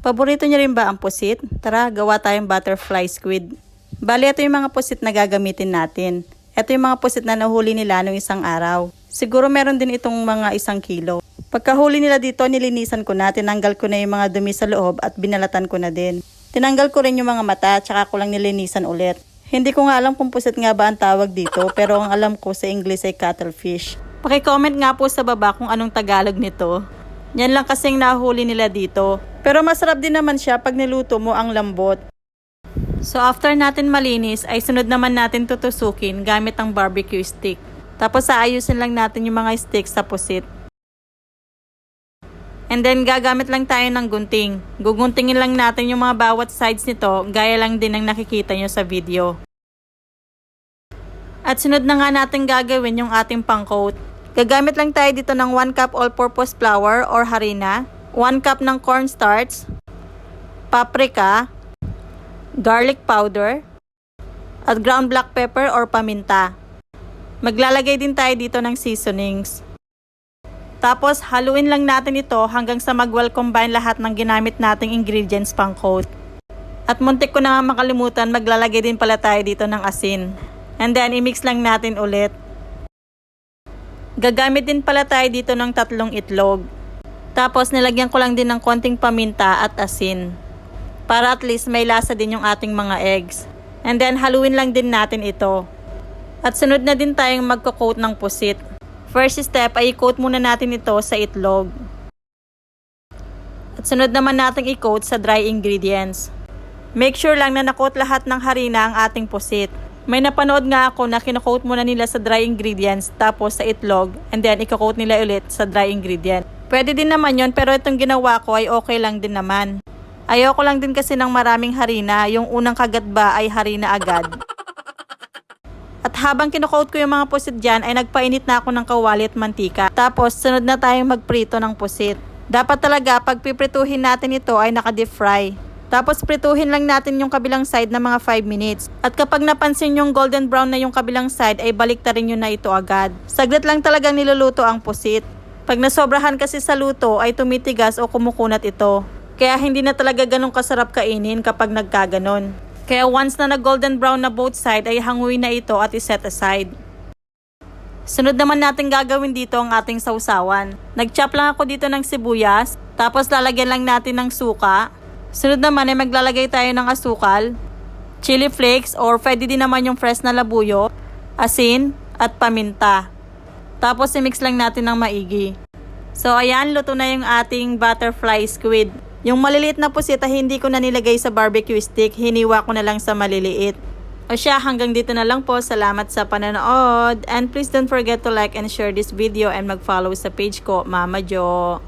Paborito niyo rin ba ang pusit? Tara, gawa tayong butterfly squid. Bali, ito yung mga pusit na gagamitin natin. Ito yung mga pusit na nahuli nila noong isang araw. Siguro meron din itong mga 1 kilo. Pagkahuli nila dito, nilinisan ko na, tinanggal ko na yung mga dumi sa loob at binalatan ko na din. Tinanggal ko rin yung mga mata, tsaka ko lang nilinisan ulit. Hindi ko nga alam kung pusit nga ba ang tawag dito, pero ang alam ko sa English ay cuttlefish. Paki-comment nga po sa baba kung anong Tagalog nito. Yan lang kasing nahuli nila dito. Pero masarap din naman siya pag niluto mo ang lambot. So after natin malinis, ay sunod naman natin tutusukin gamit ang barbecue stick. Tapos aayusin lang natin yung mga sticks sa pusit. And then gagamit lang tayo ng gunting. Guguntingin lang natin yung mga bawat sides nito, gaya lang din ng nakikita nyo sa video. At sunod na nga natin gagawin yung ating pang-coat. Gagamit lang tayo dito ng 1 cup all-purpose flour or harina, 1 cup ng cornstarch, paprika, garlic powder, at ground black pepper or paminta. Maglalagay din tayo dito ng seasonings. Tapos haluin lang natin ito hanggang sa mag-well combine lahat ng ginamit nating ingredients pang coat. At muntik ko na nga makalimutan, maglalagay din pala tayo dito ng asin. And then i-mix lang natin ulit. Gagamit din pala tayo dito ng 3 itlog. Tapos nilagyan ko lang din ng konting paminta at asin. Para at least may lasa din yung ating mga eggs. And then haluin lang din natin ito. At sunod na din tayong magko-coat ng pusit. First step ay i-coat muna natin ito sa itlog. At sunod naman natin i-coat sa dry ingredients. Make sure lang na na-coat lahat ng harina ang ating pusit. May napanood nga ako na kino-coat muna nila sa dry ingredients tapos sa itlog and then i-coat nila ulit sa dry ingredient. Pwede din naman yon, pero itong ginawa ko ay okay lang din naman. Ayoko lang din kasi ng maraming harina, yung unang kagat ba ay harina agad. At habang kino-coat ko yung mga pusit dyan ay nagpainit na ako ng kawali at mantika. Tapos sunod na tayong magprito ng pusit. Dapat talaga pag piprituhin natin ito ay naka-deep fry. Tapos prituhin lang natin yung kabilang side na mga 5 minutes. At kapag napansin yung golden brown na yung kabilang side ay baliktarin nyo na ito agad. Saglit lang talagang niluluto ang pusit. Pag nasobrahan kasi sa luto ay tumitigas o kumukunat ito. Kaya hindi na talaga ganun kasarap kainin kapag nagkaganon. Kaya once na nag-golden brown na both side ay hanguin na ito at iset aside. Sunod naman natin gagawin dito ang ating sausawan. Nag-chop lang ako dito ng sibuyas, tapos lalagyan lang natin ng suka. Sunod naman ay maglalagay tayo ng asukal, chili flakes or pwede din naman yung fresh na labuyo, asin at paminta. Tapos i-mix lang natin ng maigi. So ayan, luto na yung ating butterfly squid. Yung maliliit na pusit ay hindi ko na nilagay sa barbecue stick, hiniwa ko na lang sa maliliit. O siya, hanggang dito na lang po. Salamat sa panonood. And please don't forget to like and share this video and mag-follow sa page ko, Mama Jo.